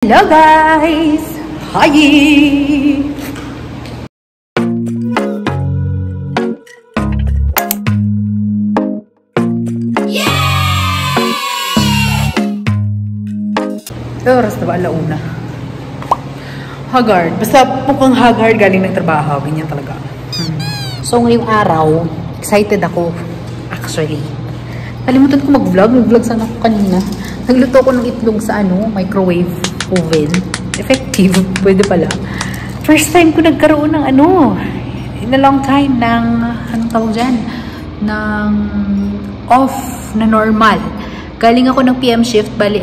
Hello guys! Hi! Oras na ba? Alauna. Haggard. Basta mukhang haggard galing ng trabaho. Ganyan talaga. So ngayong araw, excited ako. Actually. Kalimutan ko mag-vlog. Nag-vlog sana ako kanina. Nagluto ko ng itlog sa microwave oven. Effective. Pwede pala. First time ko nagkaroon ng in a long time ng, anong tawag dyan? Ng off na normal. Galing ako ng PM shift. Bali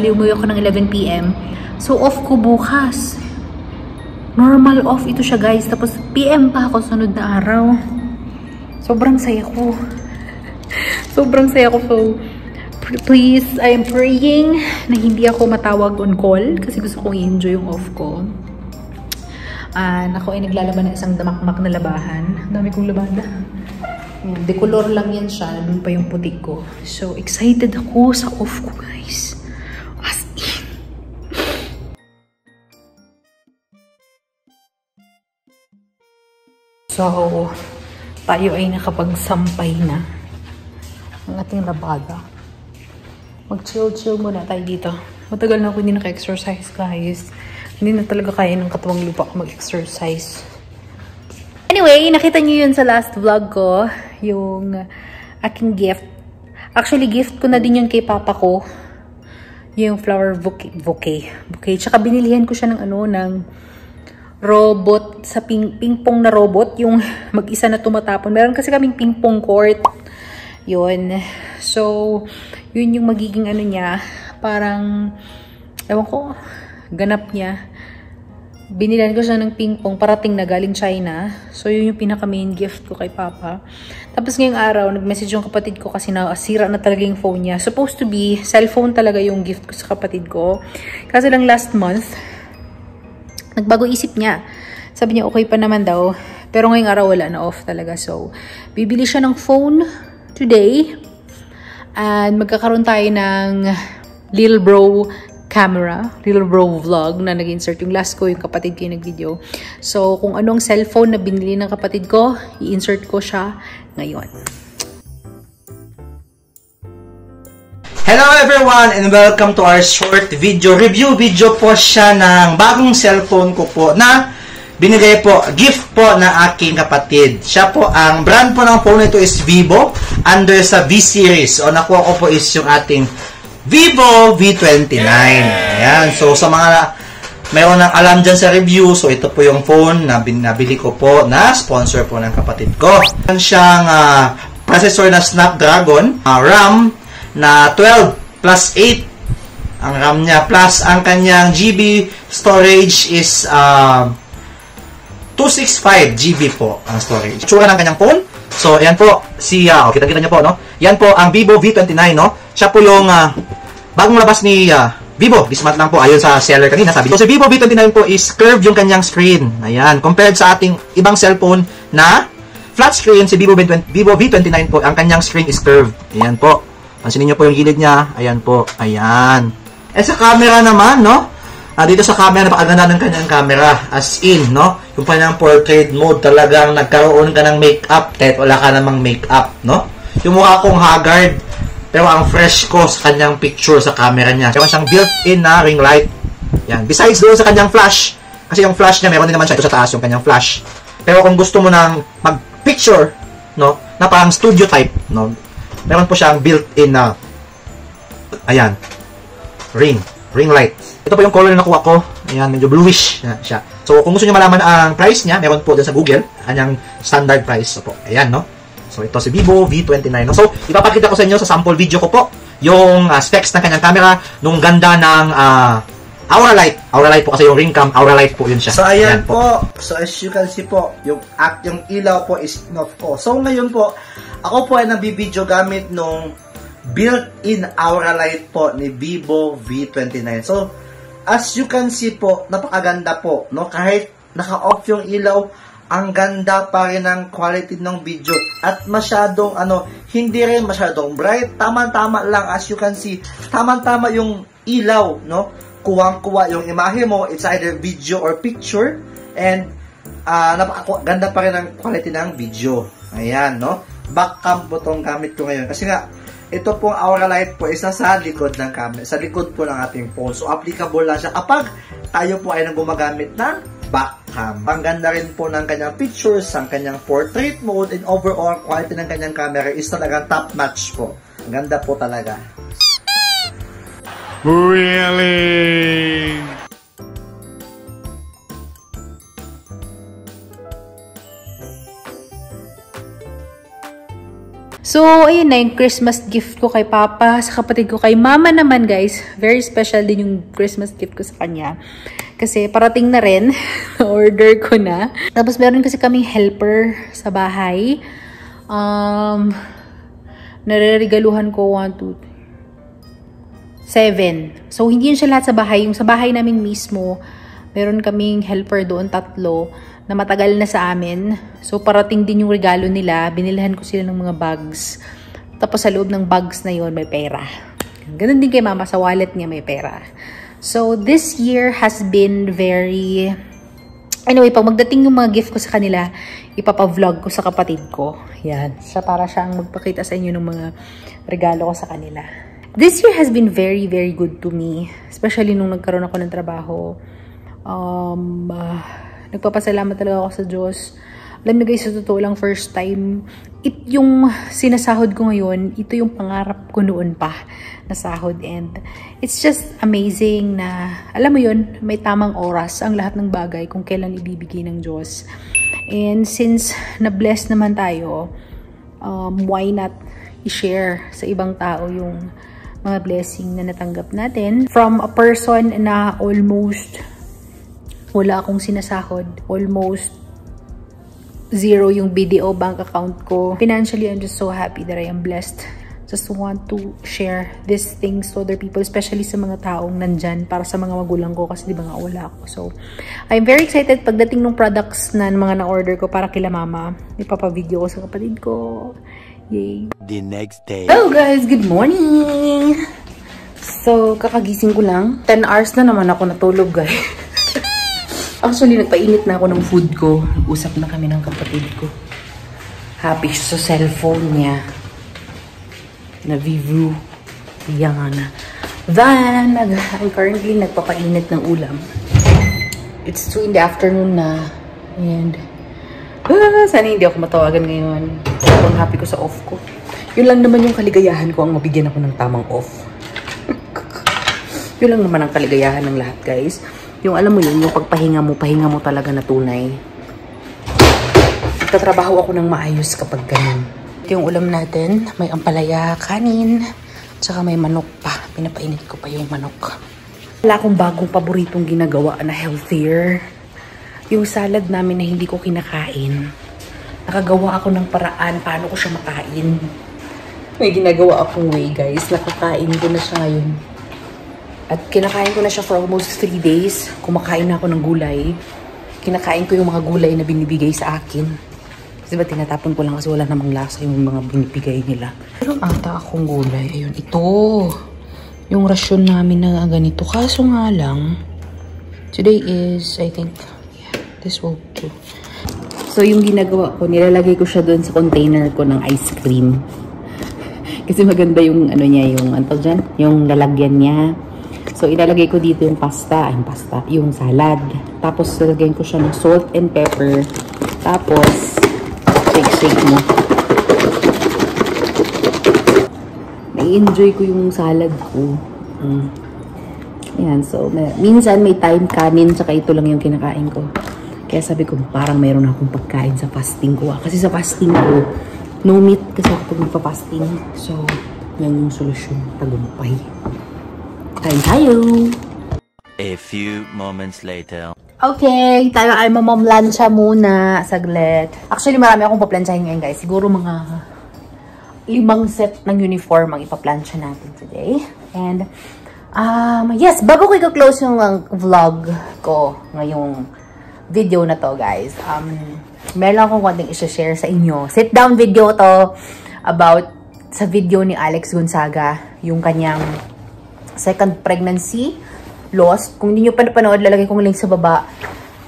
umuwi ako ng 11 PM. So, off ko bukas. Normal off ito siya, guys. Tapos, PM pa ako sunod na araw. Sobrang saya ko. Sobrang saya ko. So, please, I am praying na hindi ako matawag on call kasi gusto kong i-enjoy yung off ko. Ako ay naglalaban ng isang damakmak na labahan. Dami kong labada. Decolor lang yan siya. Doon pa yung putik ko. So, excited ako sa off ko, guys. As in. So, tayo ay nakapagsampay na ang ating labada. Mag-chill-chill muna tayo dito. Matagal na ako hindi naka-exercise, guys. Hindi na talaga kaya ng katawang lupa ko mag-exercise. Anyway, nakita niyo yun sa last vlog ko. Yung aking gift. Actually, gift ko na din yun kay papa ko. Yung flower bouquet. Tsaka binilihan ko siya ng ng robot sa ping-pong na robot. Yung mag-isa na tumatapon. Meron kasi kaming ping-pong court. Yun. So, yun yung magiging niya. Parang, ewan ko, ganap niya. Binilan ko siya ng ping-pong. Parating na galing China. So, yun yung pinaka-main gift ko kay Papa. Tapos ngayong araw, nag-message yung kapatid ko kasi nasira na talaga yung phone niya. Supposed to be, cellphone talaga yung gift ko sa kapatid ko. Kasi lang last month, nagbago isip niya. Sabi niya, okay pa naman daw. Pero ngayong araw, wala na, off talaga. So, bibili siya ng phone today. And magkakaroon tayo ng Little Bro camera, Little Bro vlog na nag-insert yung last ko, yung kapatid ko yung nag-video. So, kung anong cellphone na binili ng kapatid ko, i-insert ko siya ngayon. Hello everyone and welcome to our short video. Review video po siya ng bagong cellphone ko po na binigay po, gift po na aking kapatid. Siya po, ang brand po ng phone ito is Vivo, under sa V-series. O nakuha ko po is yung ating Vivo V29. Ayan. So, sa mga mayroon ng alam dyan sa review, so ito po yung phone na binabili ko po na sponsor po ng kapatid ko. Meron siyang processor na Snapdragon, RAM na 12 plus 8 ang RAM niya, plus ang kanyang GB storage is 265 GB po ang storage. Tsura ng kanyang phone. So, ayan po, kita-kita niyo po, no? Yan po ang Vivo V29, no? Siya po yung bagong labas ni Vivo. This month lang po, ayon sa seller kanina, sabi. So, si Vivo V29 po is curved yung kanyang screen. Ayan, compared sa ating ibang cellphone na flat screen, si Vivo V29 po, ang kanyang screen is curved. Ayan po. Pansinin niyo po yung gilid niya. Ayan po, ayan. Sa camera naman, no? Dito sa camera, napakaganda ng kanyang camera. As in, no? Yung kanyang portrait mode, talagang nagkaroon ka ng makeup kahit wala ka namang makeup, no? Yung mukha kong haggard, pero ang fresh ko sa kanyang picture sa camera niya. Meron siyang built-in na ring light. Yan. Besides doon sa kanyang flash, kasi yung flash niya, meron din naman siya ito sa taas, yung kanyang flash. Pero kung gusto mo nang mag-picture, no? Na parang studio type, no? Meron po siyang built-in na, ayan, ring light. Ito po yung color na nakuha ko. Ayan, medyo bluish na siya. So, kung gusto nyo malaman ang price niya, meron po din sa Google. Kanyang standard price. So, po. Ayan, no? So, ito si Vivo V29. No? So, ipapakita ko sa inyo sa sample video ko po yung specs ng kanyang camera nung ganda ng Aura Light. Aura Light po kasi yung ring cam. Aura Light po yun siya. So, ayan po. So, as you can see po, yung ilaw po is off ko. So, ngayon po, ako po ay nabibideo gamit nung built-in Aura Light po ni Vivo V29. So, as you can see po, napakaganda po, no? Kahit naka-off yung ilaw, ang ganda pa rin ng quality ng video. At masyadong, hindi rin masyadong bright. Tama-tama lang, as you can see. Tama-tama yung ilaw, no? kuwang-kuwa yung imahe mo. It's either video or picture. And ganda pa rin ang quality ng video. Ayan, no? Back cam po itong gamit ko ngayon. Kasi nga, ito pong Aura Light po isa sa likod ng camera. Sa likod po ng ating phone. So, applicable lang siya kapag tayo po ay nang gumagamit ng back cam. Ang ganda rin po ng kanyang pictures, ang kanyang portrait mode, and overall quality ng kanyang camera is talagang top notch po. Ang ganda po talaga. Really? So, ayun na yung Christmas gift ko kay Papa, sa kapatid ko, kay Mama naman guys. Very special din yung Christmas gift ko sa kanya. Kasi parating na rin, order ko na. Tapos meron kasi kaming helper sa bahay. Nareregaluhan ko 1, 2, 7. So, hindi yun siya lahat sa bahay. Yung sa bahay namin mismo, meron kaming helper doon, 3, na matagal na sa amin. So, parating din yung regalo nila. Binilhan ko sila ng mga bags. Tapos, sa loob ng bags na yon may pera. Ganun din kay Mama, sa wallet niya may pera. So, this year has been very... Anyway, pag magdating yung mga gift ko sa kanila, ipapa-vlog ko sa kapatid ko. Yan. Para siyang magpakita sa inyo ng mga regalo ko sa kanila. This year has been very, very good to me. Especially nung nagkaroon ako ng trabaho. Nagpapasalamat talaga ako sa Diyos. Alam niyo guys, sa totoo lang, first time, yung sinasahod ko ngayon, ito yung pangarap ko noon pa na sahod. And it's just amazing na, alam mo yun, may tamang oras ang lahat ng bagay kung kailan ibibigay ng Diyos. And since na-bless naman tayo, why not i-share sa ibang tao yung mga blessing na natanggap natin from a person na almost wala akong sinasahod. Almost zero yung BDO bank account ko. Financially, I'm just so happy that I am blessed. Just want to share these things to other people, especially sa mga taong nandyan para sa mga magulang ko kasi di ba nga wala ako. So, I'm very excited pagdating ng products na mga na-order ko para kila Mama. Ipapa-video ko sa kapatid ko. Yay! The next day. Hello guys! Good morning! So, kakagising ko lang. 10 hours na naman ako natulog guys. Actually, nagpainit na ako ng food ko. Nag-usap na kami ng kapatid ko. Happy siya sa cellphone niya. Na-view. Yan na. Then, I'm currently nagpapainit ng ulam. It's 2 in the afternoon na. And, sana hindi ako matawagan ngayon. Sobrang happy ko sa off ko. Yun lang naman yung kaligayahan ko, ang mabigyan ako ng tamang off. Yun lang naman ang kaligayahan ng lahat, guys. Yung alam mo yun, yung pagpahinga mo talaga na tunay. Nagtatrabaho ako ng maayos kapag ganun. Ito yung ulam natin. May ampalaya, kanin, tsaka may manok pa. Pinapainit ko pa yung manok. Wala akong bagong paboritong ginagawa na healthier. Yung salad namin na hindi ko kinakain. Nakagawa ako ng paraan paano ko siya makain. May ginagawa akong way, guys. Nakakain ko na siya ngayon. At kinakain ko na siya for almost 3 days. Kumakain na ako ng gulay. Kinakain ko yung mga gulay na binibigay sa akin. Kasi ba tinatapon ko lang kasi wala namang lasa yung mga binibigay nila. Pero ata akong gulay. Ayun, ito. Yung rasyon namin na ganito. Kaso nga lang, today is, I think, yeah, this will do. So yung ginagawa ko, nilalagay ko siya doon sa container ko ng ice cream. Kasi maganda yung ano niya, yung ano dyan, yung lalagyan niya. So, ilalagay ko dito yung yung salad. Tapos, lalagyan ko siya ng salt and pepper. Tapos, shake mo. Nai-enjoy ko yung salad ko. Yan, so, minsan may time kanin, tsaka ito lang yung kinakain ko. Kaya sabi ko, parang mayroon akong pagkain sa fasting ko. Kasi sa fasting ko, no meat kasi ako pag magpa-fasting. So, yan yung solusyon. Tagumpay. Kain tayo! A few moments later. Okay, tayo ay mamamlansya muna. Saglit. Actually, marami akong paplansyahin ngayon, guys. Siguro mga 5 set ng uniform ang ipaplansya natin today. And, yes, bago ko i-close yung vlog ko ngayong video na to, guys. Meron akong konting i-share sa inyo. Sit down video to about sa video ni Alex Gonzaga, yung kanyang second pregnancy lost. Kung hindi nyo pa napanood, lalagay kong link sa baba.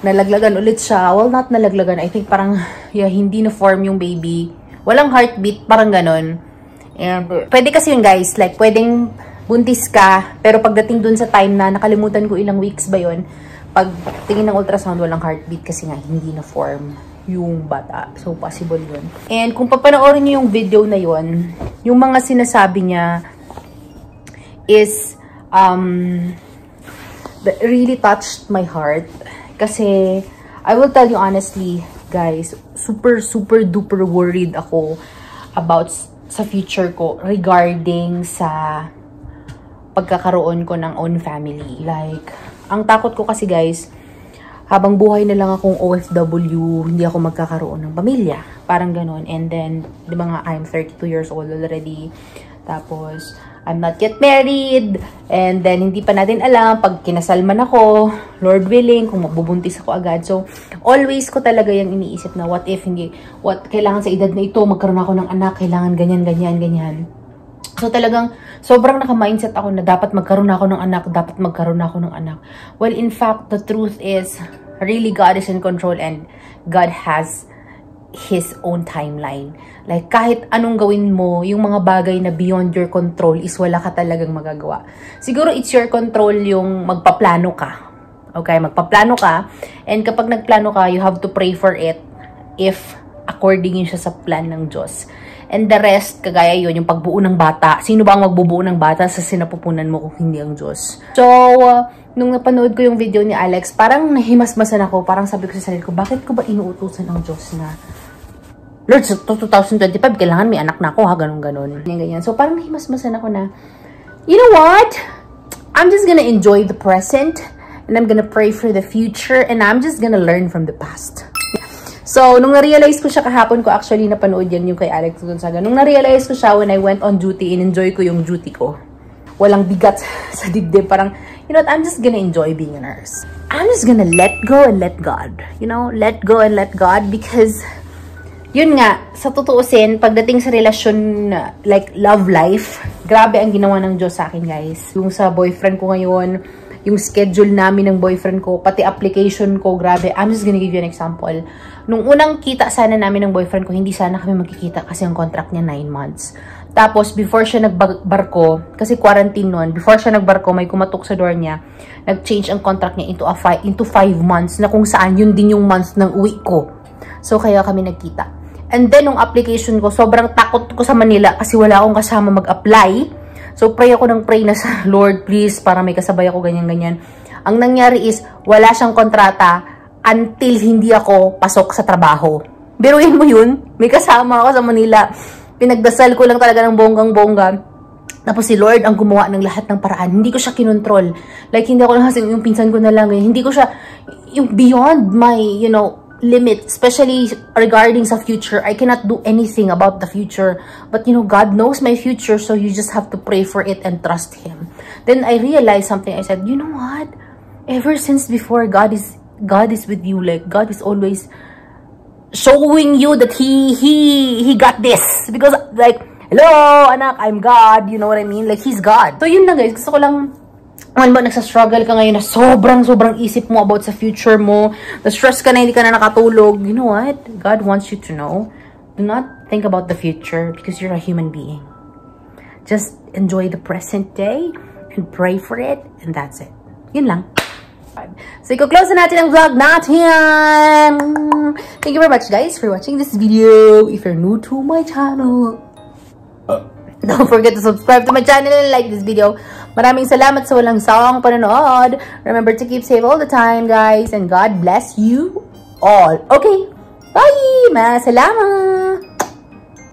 Nalaglagan ulit siya. Well, not nalaglagan. I think parang, yeah, hindi na-form yung baby. Walang heartbeat, parang ganon. And, pwede kasi yun guys, like, pwedeng buntis ka, pero pagdating dun sa time na, nakalimutan ko ilang weeks ba yun, pag tingin ng ultrasound, walang heartbeat kasi nga, hindi na-form yung bata. So, possible yun. And, kung papanoorin nyo yung video na yun, yung mga sinasabi niya is, that really touched my heart. Kasi, I will tell you honestly, guys, super duper worried ako about sa future ko regarding sa pagkakaroon ko ng own family. Like, ang takot ko kasi guys, habang buhay na lang akong OFW, hindi ako magkakaroon ng pamilya. Parang ganun. And then, di ba nga, I'm 32 years old already. Tapos, I'm not yet married. And then, hindi pa natin alam pag kinasal man ako, Lord willing, kung mabubuntis ako agad. So, always ko talaga yung iniisip na what if hindi, kailangan sa edad na ito, magkaroon ako ng anak, kailangan ganyan. So, talagang, sobrang naka-mindset ako na dapat magkaroon ako ng anak, Well, in fact, the truth is, really God is in control and God has His own timeline. Like, kahit anong gawin mo, yung mga bagay na beyond your control is wala ka talagang magagawa. Siguro, it's your control yung magpaplano ka. Okay? Magpaplano ka. And kapag nagplano ka, you have to pray for it if according yun siya sa plan ng Diyos. And the rest, kagaya yun, yung pagbuo ng bata. Sino ba ang magbubuo ng bata sa sinapupunan mo kung hindi ang Diyos? So, nung napanood ko yung video ni Alex, parang nahimasmasan ako. Parang sabi ko sa sarili ko, bakit ko ba inuutusan ng Diyos na Lord, sa 2025, kailangan may anak na ako, ha? Ganon. Ganyan. So, parang nahimasmasan ako na, you know what? I'm just gonna enjoy the present, and I'm gonna pray for the future, and I'm just gonna learn from the past. So, nung na-realize ko siya kahapon ko, actually, napanood yan yung kay Alex Gonzaga. Nung na-realize ko siya when I went on duty, in-enjoy ko yung duty ko. Walang bigat sa dibdib. Parang, you know what? I'm just gonna enjoy being a nurse. I'm just gonna let go and let God. You know, let go and let God because yun nga, sa tutuusin, pagdating sa relasyon, like love life, grabe ang ginawa ng Diyos sa akin, guys. Yung sa boyfriend ko ngayon, yung schedule namin ng boyfriend ko, pati application ko, grabe. I'm just gonna give you an example. Nung unang kita sana namin ng boyfriend ko, hindi sana kami magkikita kasi ang contract niya 9 months. Tapos, before siya nagbarko, kasi quarantine nun, before siya nagbarko, may kumatok sa door niya, nag-change ang contract niya into 5 months, na kung saan yun din yung month ng uwi ko. So, kaya kami nagkita. And then, nung application ko, sobrang takot ko sa Manila kasi wala akong kasama mag-apply. So, pray ako ng pray na sa Lord, please, para may kasabay ako, ganyan-ganyan. Ang nangyari is, wala siyang kontrata until hindi ako pasok sa trabaho. Biruin mo yun, may kasama ako sa Manila. Pinagdasal ko lang talaga ng bonggang-bongga. Tapos si Lord ang gumawa ng lahat ng paraan. Hindi ko siya kinontrol. Like, hindi ako lang kasi yung pinsan ko na lang. Hindi ko siya, yung beyond my, you know, limit, especially regarding sa future. I cannot do anything about the future, but you know, God knows my future, so you just have to pray for it and trust Him. Then I realized something. I said, you know what, ever since before, God is with you. Like, God is always showing you that he got this, because like, hello anak, I'm God, you know what I mean? Like, He's God. So yun lang guys, gusto ko lang, ano ba, nagsa-struggle ka ngayon na sobrang isip mo about sa future mo, na-stress ka na, hindi ka na nakatulog. You know what? God wants you to know, do not think about the future because you're a human being. Just enjoy the present day and pray for it, and that's it. Yun lang. So, i-close na natin ang vlog natin. Thank you very much guys for watching this video. If you're new to my channel, don't forget to subscribe to my channel and like this video. Maraming salamat sa walang sawang panonood. Remember to keep safe all the time, guys. And God bless you all. Okay. Bye! Masalamat!